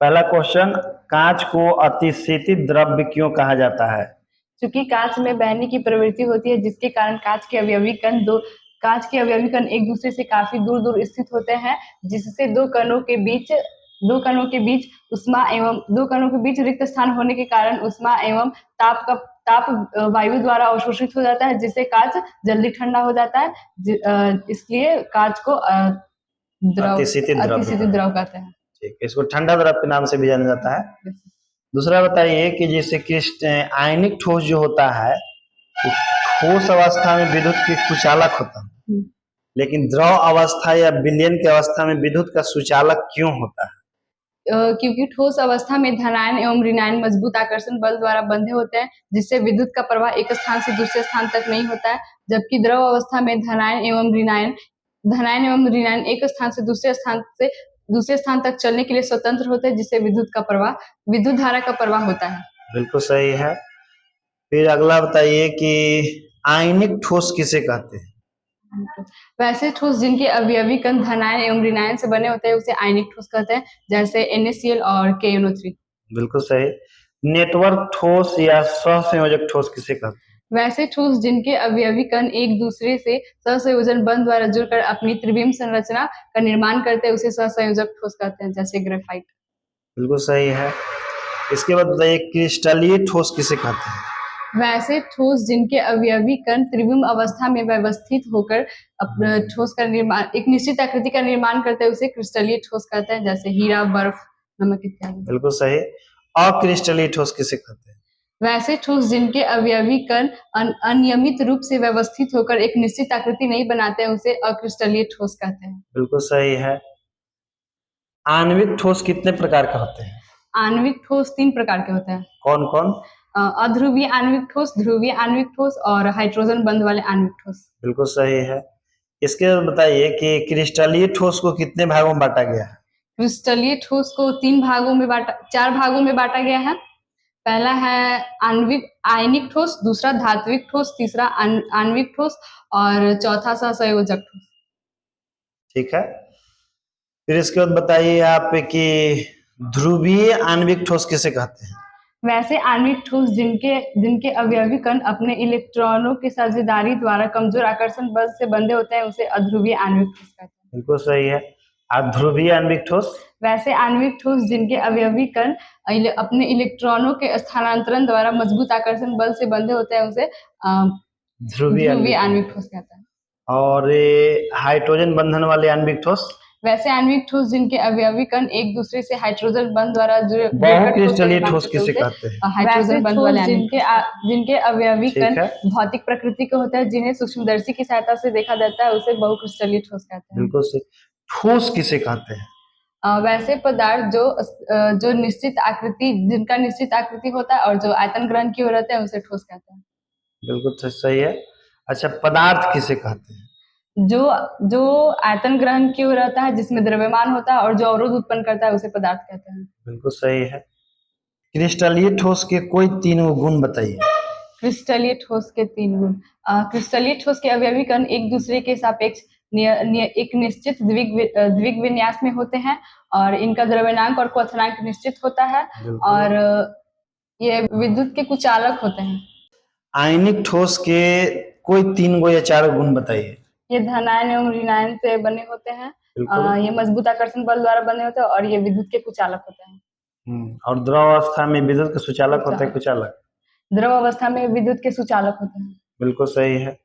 पहला क्वेश्चन, कांच को अतिशीतित द्रव्य क्यों कहा जाता है? क्योंकि कांच में बहने की प्रवृत्ति होती है, जिसके कारण कांच के अवयवी कण एक दूसरे से काफी दूर दूर स्थित होते हैं, जिससे दो कणों के बीच दो कणों के बीच रिक्त स्थान होने के कारण उष्मा एवं ताप वायु द्वारा अवशोषित हो जाता है, जिससे कांच जल्दी ठंडा हो जाता है। इसलिए कांच को अतिशीतित द्रव कहते हैं। ठीक, इसको ठंडा द्रव के नाम से भी जाना जाता है। दूसरा बताइए कि जैसे आयनिक ठोस जो होता है, ठोस अवस्था में विद्युत के कुचालक होता है, लेकिन द्रव अवस्था या विलयन की अवस्था में विद्युत का सुचालक क्यों होता है? क्योंकि ठोस अवस्था में धनायन एवं ऋणायन मजबूत आकर्षण बल द्वारा बंधे होते हैं, जिससे विद्युत का प्रवाह एक स्थान से दूसरे स्थान तक नहीं होता है। जबकि द्रव अवस्था में धनायन एवं ऋणायन एक स्थान से दूसरे स्थान तक चलने के लिए स्वतंत्र होते हैं, जिससे विद्युत धारा का प्रवाह होता है। बिल्कुल सही है। फिर अगला बताइए कि आयनिक ठोस किसे कहते हैं? वैसे ठोस जिनके अवयवी कण धनायन एवं ऋणायन से बने होते हैं उसे आयनिक ठोस कहते हैं, जैसे NaCl और KNO3। बिल्कुल सही। नेटवर्क ठोस या सहसंयोजक ठोस किसे कहते हैं? वैसे ठोस जिनके अवयवी कण एक दूसरे से सहसंयोजन बंध द्वारा जुड़कर अपनी त्रिविम संरचना का निर्माण करते हैं, उसे सहसंयोजक ठोस कहते हैं, जैसे ग्रेफाइट। बिल्कुल सही है। इसके बाद बताइए क्रिस्टलीय ठोस किसे कहते हैं? वैसे ठोस जिनके अवयवी कण त्रिविम अवस्था में व्यवस्थित होकर ठोस का निर्माण एक निश्चित आकृति का निर्माण करते हैं, उसे क्रिस्टलीय ठोस कहते हैं, जैसे हीरा, बर्फ, नमक इत्यादि। बिल्कुल सही। अक्रिस्टलीय ठोस किसे कहते हैं? वैसे ठोस जिनके अवयवी कण अनियमित रूप से व्यवस्थित होकर एक निश्चित आकृति नहीं बनाते हैं, उसे अक्रिस्टलीय ठोस कहते हैं। बिल्कुल सही है। आणविक ठोस कितने प्रकार के होते हैं? आणविक ठोस 3 प्रकार के होते हैं। कौन कौन? अध्रुवीय आणविक ठोस, ध्रुवीय आणविक ठोस और हाइड्रोजन बंध वाले आणविक ठोस। बिल्कुल सही है। इसके बाद बताइए कि क्रिस्टलीय ठोस को कितने भागों में बांटा गया है? क्रिस्टलीय ठोस को 4 भागों में बांटा गया है। पहला है आयनिक ठोस, दूसरा धात्विक ठोस, तीसरा आणविक ठोस और चौथा सहसंयोजक ठोस। ठीक है। फिर इसके बाद बताइए आप कि ध्रुवीय आणविक ठोस किसे कहते हैं? वैसे आणविक ठोस जिनके अवयवी कण अपने इलेक्ट्रॉनों की साझेदारी द्वारा कमजोर आकर्षण बल से बंधे होते हैं, उसे अध्रुवीय आणविक ठोस कहते हैं। बिल्कुल सही है। अध्रुवीय आणविक ठोस? वैसे आणविक ठोस जिनके अवयवी कण अपने इलेक्ट्रॉनों के स्थानांतरण द्वारा मजबूत आकर्षण बल से बंधे होते हैं, उसे ध्रुवीय आणविक ठोस कहते हैं। और हाइड्रोजन बंधन वाले आणविक ठोस? वैसे आणविक ठोस जिनके अवयवी कण एक दूसरे से हाइड्रोजन बंध द्वारा बहुक्रिस्टलीय ठोस किसे कहते हैं? हाइड्रोजन बंध वाले जिनके अवयवी कण भौतिक प्रकृति के होते हैं, जिन्हें सूक्ष्मदर्शी की सहायता से देखा जाता है, उसे बहुक्रिस्टलीय ठोस कहते हैं। बिल्कुल सही। ठोस किसे कहते हैं? वैसे पदार्थ जो जिनका निश्चित आकृति होता है और जो आयतन ग्रहण की ओर रहते हैं, उसे ठोस कहते हैं। बिल्कुल सही है। अच्छा, पदार्थ किसे कहते हैं? जो आयतन ग्रहण की ओर रहता है, जिसमें द्रव्यमान होता है और जो अवरोध उत्पन्न करता है, उसे पदार्थ कहते हैं। बिल्कुल सही है। क्रिस्टलीय ठोस के कोई 3 गुण बताइए। क्रिस्टलीय ठोस के 3 गुण। क्रिस्टलीय ठोस के अवयवी कण एक दूसरे के सापेक्ष एक निश्चित द्विग विन्यास में होते हैं और इनका द्रव्यनांक और क्वथनांक निश्चित होता है और ये विद्युत के कुचालक होते हैं। आयनिक ठोस के कोई 3 या 4 गुण बताइए। ये धनायन एवं ऋणायन से बने होते हैं, ये मजबूत आकर्षण बल द्वारा बने होते हैं और ये विद्युत के कुचालक होते हैं। और द्रव अवस्था में विद्युत के सुचालक होते हैं। द्रव अवस्था में विद्युत के सुचालक होते हैं। बिल्कुल सही है।